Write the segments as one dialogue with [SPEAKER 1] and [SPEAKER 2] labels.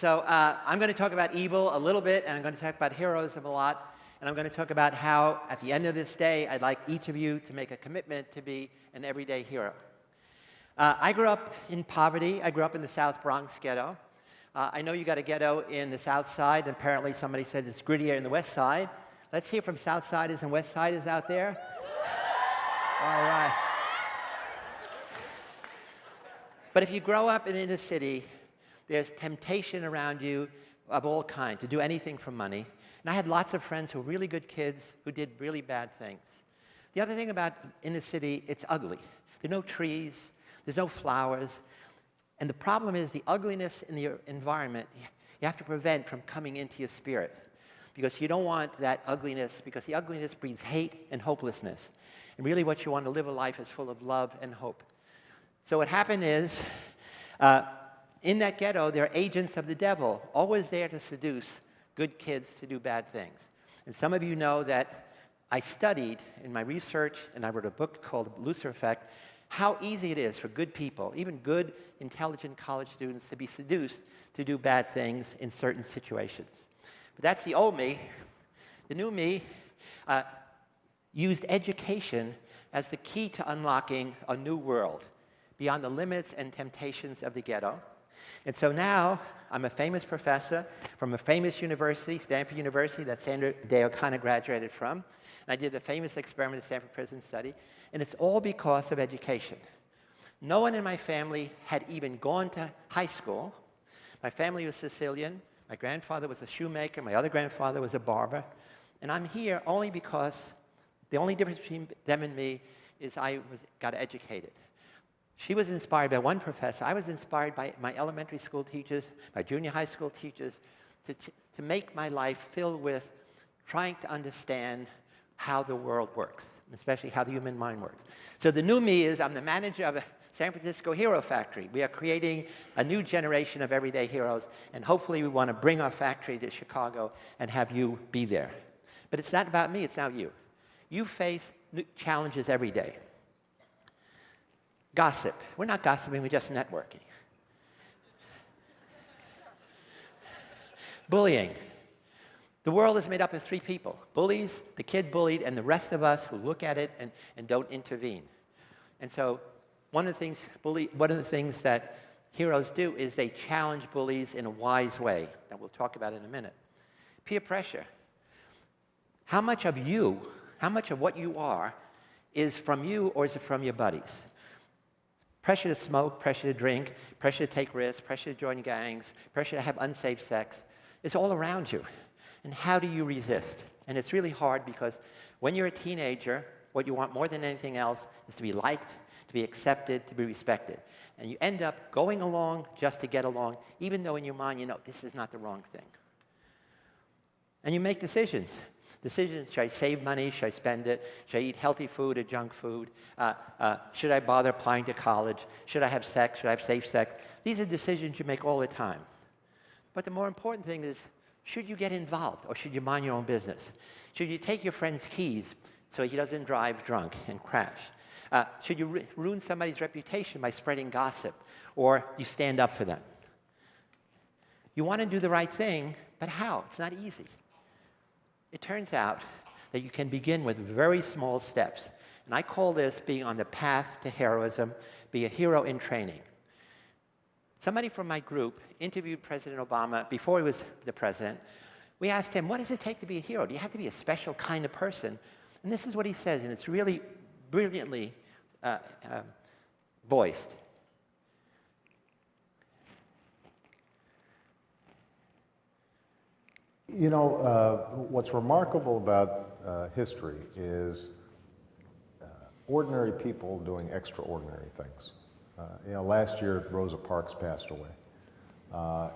[SPEAKER 1] I'm going to talk about evil a little bit, and I'm going to talk about heroism a lot, and I'm going to talk about how, at the end of this day, I'd like each of you to make a commitment to be an everyday hero. I grew up in poverty. I grew up in the South Bronx ghetto. I know you got a ghetto in the South Side, and apparently somebody said it's grittier in the West Side. Let's hear from South Siders and West Siders out there. All right. But if you grow up in the inner city, there's temptation around you of all kinds to do anything for money. And I had lots of friends who were really good kids who did really bad things. The other thing about inner city, it's ugly. There are no trees, there's no flowers. And the problem is the ugliness in the environment, you have to prevent from coming into your spirit. Because you don't want that ugliness, because the ugliness breeds hate and hopelessness. And really what you want to live a life is full of love and hope. So what happened is, in that ghetto, there are agents of the devil, always there to seduce good kids to do bad things. And some of you know that I studied in my research, and I wrote a book called Lucifer Effect, how easy it is for good people, even good, intelligent college students, to be seduced to do bad things in certain situations. But that's the old me. The new me used education as the key to unlocking a new world beyond the limits and temptations of the ghetto. And so now, I'm a famous professor from a famous university, Stanford University, that Sandra Day O'Connor graduated from. And I did a famous experiment at Stanford Prison Study. And it's all because of education. No one in my family had even gone to high school. My family was Sicilian. My grandfather was a shoemaker. My other grandfather was a barber. And I'm here only because the only difference between them and me is I got educated. She was inspired by one professor. I was inspired by my elementary school teachers, my junior high school teachers, to make my life filled with trying to understand how the world works, especially how the human mind works. So the new me is I'm the manager of a San Francisco Hero Factory. We are creating a new generation of everyday heroes, and hopefully we want to bring our factory to Chicago and have you be there. But it's not about me, it's now you. You face new challenges every day. Gossip. We're not gossiping, we're just networking. Bullying. The world is made up of three people: bullies, the kid bullied, and the rest of us who look at it and don't intervene. And so one of the things that heroes do is they challenge bullies in a wise way that we'll talk about in a minute. Peer pressure. How much of what you are is from you, or is it from your buddies? Pressure to smoke, pressure to drink, pressure to take risks, pressure to join gangs, pressure to have unsafe sex. It's all around you. And how do you resist? And it's really hard because when you're a teenager, what you want more than anything else is to be liked, to be accepted, to be respected. And you end up going along just to get along, even though in your mind you know this is not the wrong thing. And you make decisions. Decisions: should I save money? Should I spend it? Should I eat healthy food or junk food? Should I bother applying to college? Should I have sex? Should I have safe sex? These are decisions you make all the time. But the more important thing is, should you get involved, or should you mind your own business? Should you take your friend's keys so he doesn't drive drunk and crash? Should you ruin somebody's reputation by spreading gossip, or you stand up for them? You want to do the right thing, but how? It's not easy. It turns out that you can begin with very small steps. And I call this being on the path to heroism, be a hero in training. Somebody from my group interviewed President Obama before he was the president. We asked him, what does it take to be a hero? Do you have to be a special kind of person? And this is what he says, and it's really brilliantly voiced.
[SPEAKER 2] You know, what's remarkable about history is ordinary people doing extraordinary things. Last year Rosa Parks passed away.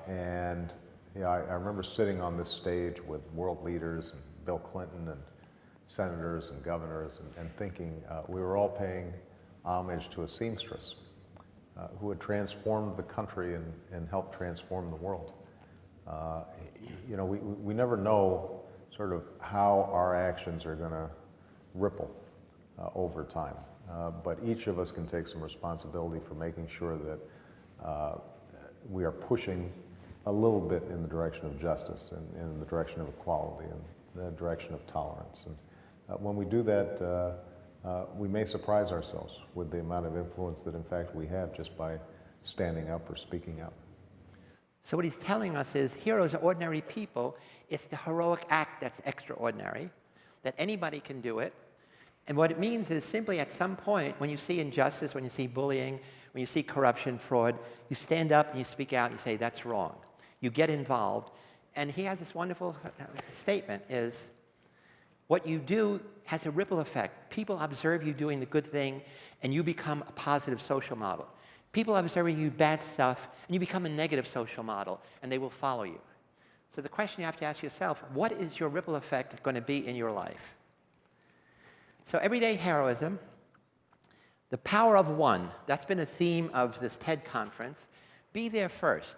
[SPEAKER 2] And I remember sitting on this stage with world leaders and Bill Clinton and senators and governors and thinking we were all paying homage to a seamstress who had transformed the country and helped transform the world. We never know sort of how our actions are going to ripple over time. But each of us can take some responsibility for making sure that we are pushing a little bit in the direction of justice and in the direction of equality and the direction of tolerance. And when we do that, we may surprise ourselves with the amount of influence that in fact we have just by standing up or speaking up.
[SPEAKER 1] So what he's telling us is heroes are ordinary people. It's the heroic act that's extraordinary, that anybody can do it. And what it means is simply at some point, when you see injustice, when you see bullying, when you see corruption, fraud, you stand up and you speak out and you say, that's wrong. You get involved. And he has this wonderful statement is, what you do has a ripple effect. People observe you doing the good thing, and you become a positive social model. People observe you do bad stuff, and you become a negative social model, and they will follow you. So the question you have to ask yourself, what is your ripple effect going to be in your life? So everyday heroism, the power of one, that's been a theme of this TED conference. Be there first.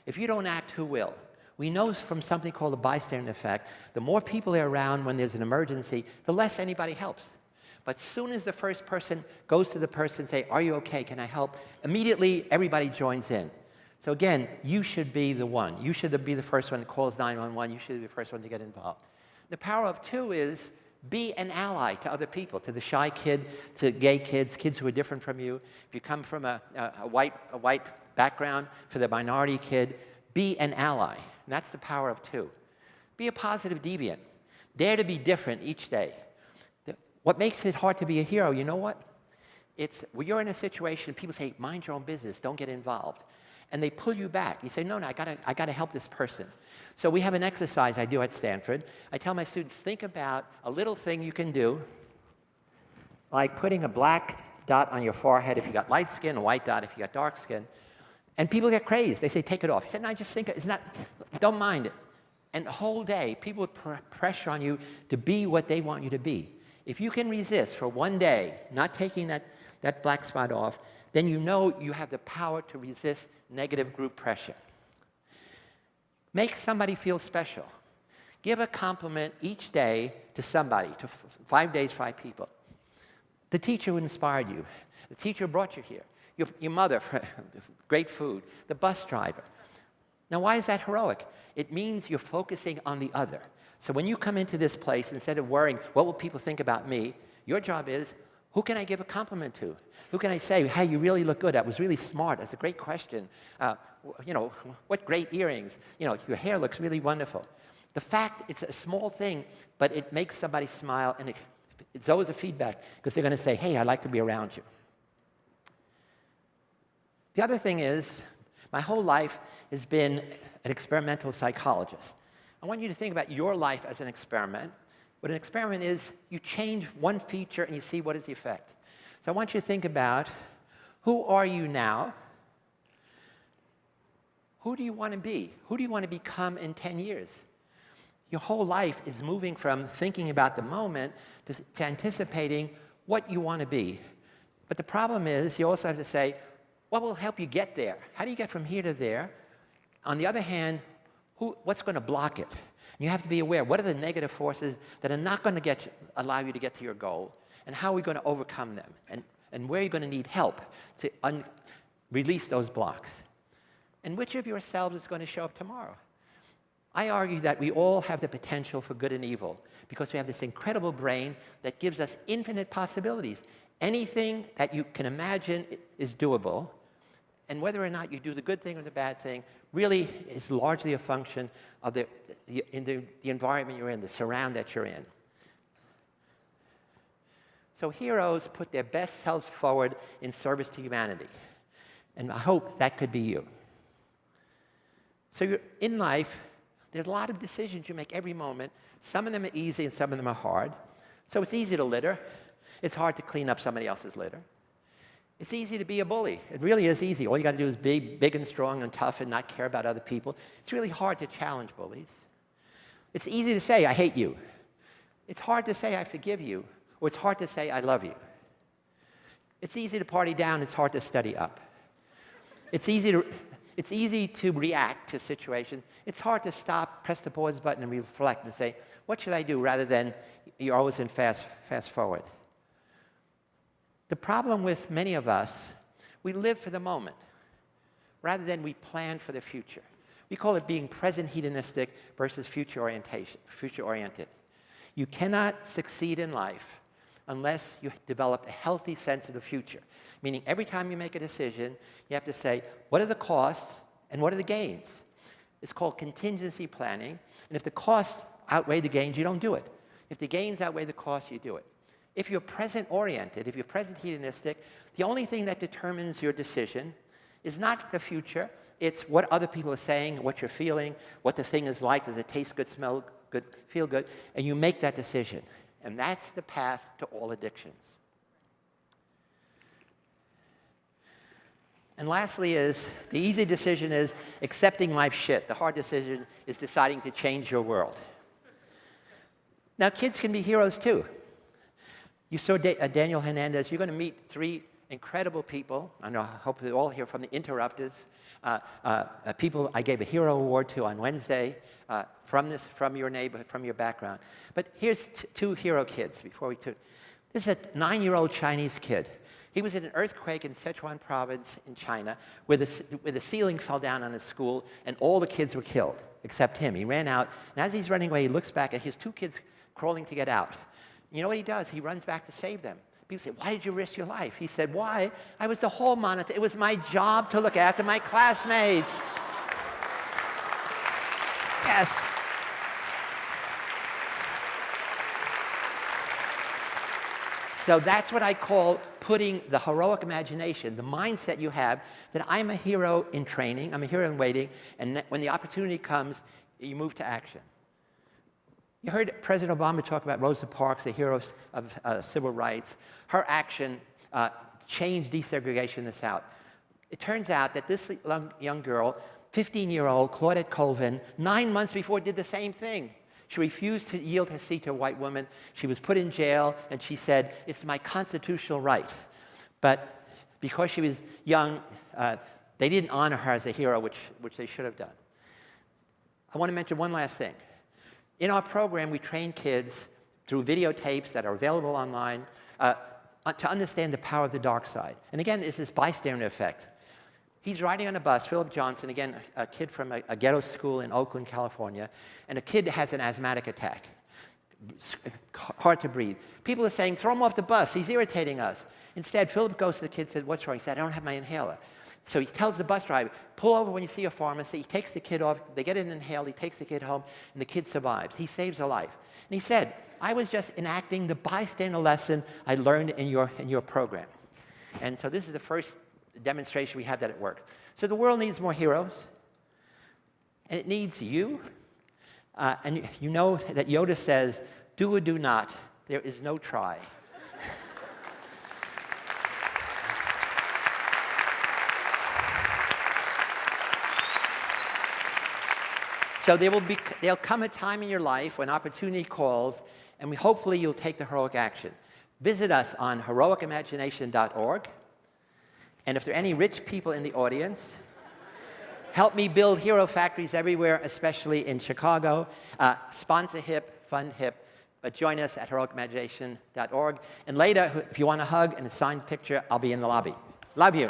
[SPEAKER 1] If you don't act, who will? We know from something called the bystander effect, the more people are around when there's an emergency, the less anybody helps. But as soon as the first person goes to the person and say, are you okay, can I help? Immediately, everybody joins in. So again, you should be the one. You should be the first one that calls 911. You should be the first one to get involved. The power of two is be an ally to other people, to the shy kid, to gay kids, kids who are different from you. If you come from a white background, for the minority kid, be an ally. And that's the power of two. Be a positive deviant. Dare to be different each day. What makes it hard to be a hero, you know what? It's when you're in a situation, people say, mind your own business, don't get involved. And they pull you back. You say, no, I gotta help this person. So we have an exercise I do at Stanford. I tell my students, think about a little thing you can do, like putting a black dot on your forehead if you got light skin, a white dot if you got dark skin. And people get crazed. They say, take it off. You say, no, just think, it's not, don't mind it. And the whole day, people put pressure on you to be what they want you to be. If you can resist for one day, not taking that black spot off, then you know you have the power to resist negative group pressure. Make somebody feel special. Give a compliment each day to somebody, to 5 days, 5 people. The teacher who inspired you. The teacher who brought you here. Your mother, great food. The bus driver. Now, why is that heroic? It means you're focusing on the other. So when you come into this place, instead of worrying, what will people think about me, your job is, who can I give a compliment to? Who can I say, hey, you really look good. That was really smart. That's a great question. What great earrings. Your hair looks really wonderful. The fact, it's a small thing, but it makes somebody smile, and it's always a feedback, because they're going to say, hey, I'd like to be around you. The other thing is, my whole life has been an experimental psychologist. I want you to think about your life as an experiment. What an experiment is, you change one feature and you see what is the effect. So I want you to think about, who are you now? Who do you want to be? Who do you want to become in 10 years? Your whole life is moving from thinking about the moment to anticipating what you want to be. But the problem is, you also have to say, what will help you get there? How do you get from here to there? On the other hand, what's going to block it? And you have to be aware, what are the negative forces that are not going to allow you to get to your goal? And how are we going to overcome them? And where are you going to need help to release those blocks? And which of yourselves is going to show up tomorrow? I argue that we all have the potential for good and evil because we have this incredible brain that gives us infinite possibilities. Anything that you can imagine is doable. And whether or not you do the good thing or the bad thing really is largely a function of the environment you're in, the surround that you're in. So heroes put their best selves forward in service to humanity. And I hope that could be you. So in life, there's a lot of decisions you make every moment. Some of them are easy and some of them are hard. So it's easy to litter. It's hard to clean up somebody else's litter. It's easy to be a bully. It really is easy. All you got to do is be big and strong and tough and not care about other people. It's really hard to challenge bullies. It's easy to say, I hate you. It's hard to say, I forgive you. Or it's hard to say, I love you. It's easy to party down. It's hard to study up. It's easy to react to situations. It's hard to stop, press the pause button, and reflect and say, what should I do, rather than you're always in fast forward. The problem with many of us, we live for the moment rather than we plan for the future. We call it being present hedonistic versus future-oriented. You cannot succeed in life unless you develop a healthy sense of the future. Meaning every time you make a decision, you have to say, what are the costs and what are the gains? It's called contingency planning. And if the costs outweigh the gains, you don't do it. If the gains outweigh the costs, you do it. If you're present-oriented, if you're present hedonistic, the only thing that determines your decision is not the future. It's what other people are saying, what you're feeling, what the thing is like. Does it taste good, smell good, feel good? And you make that decision. And that's the path to all addictions. And lastly is, the easy decision is accepting life's shit. The hard decision is deciding to change your world. Now, kids can be heroes too. You saw Daniel Hernandez. You're going to meet 3 incredible people. I hope you're all here from the Interrupters. People I gave a hero award to on Wednesday from your neighborhood, from your background. But here's 2 hero kids before we took. This is a 9-year-old Chinese kid. He was in an earthquake in Sichuan province in China where the ceiling fell down on his school and all the kids were killed except him. He ran out, and as he's running away, he looks back and he has 2 kids crawling to get out. You know what he does? He runs back to save them. People say, why did you risk your life? He said, why? I was the hall monitor. It was my job to look after my classmates. Yes. So that's what I call putting the heroic imagination, the mindset you have that I'm a hero in training, I'm a hero in waiting, and when the opportunity comes, you move to action. You heard President Obama talk about Rosa Parks, the hero of civil rights. Her action changed desegregation in the South. It turns out that this young girl, 15-year-old Claudette Colvin, 9 months before did the same thing. She refused to yield her seat to a white woman. She was put in jail, and she said, it's my constitutional right. But because she was young, they didn't honor her as a hero, which they should have done. I want to mention one last thing. In our program, we train kids through videotapes that are available online to understand the power of the dark side. And again, it's this bystander effect. He's riding on a bus, Philip Johnson, again, a kid from a ghetto school in Oakland, California, and a kid has an asthmatic attack. Hard to breathe. People are saying, throw him off the bus, he's irritating us. Instead, Philip goes to the kid and said, what's wrong? He said, I don't have my inhaler. So he tells the bus driver, pull over when you see a pharmacy. He takes the kid off, they get an inhaler, he takes the kid home, and the kid survives. He saves a life. And he said, I was just enacting the bystander lesson I learned in your program. And so this is the first demonstration we have that it works. So the world needs more heroes, and it needs you. And you know that Yoda says, do or do not, there is no try. So there'll come a time in your life when opportunity calls, and hopefully you'll take the heroic action. Visit us on heroicimagination.org. And if there are any rich people in the audience, help me build hero factories everywhere, especially in Chicago. Sponsor HIP, fund HIP, but join us at heroicimagination.org. And later, if you want a hug and a signed picture, I'll be in the lobby. Love you.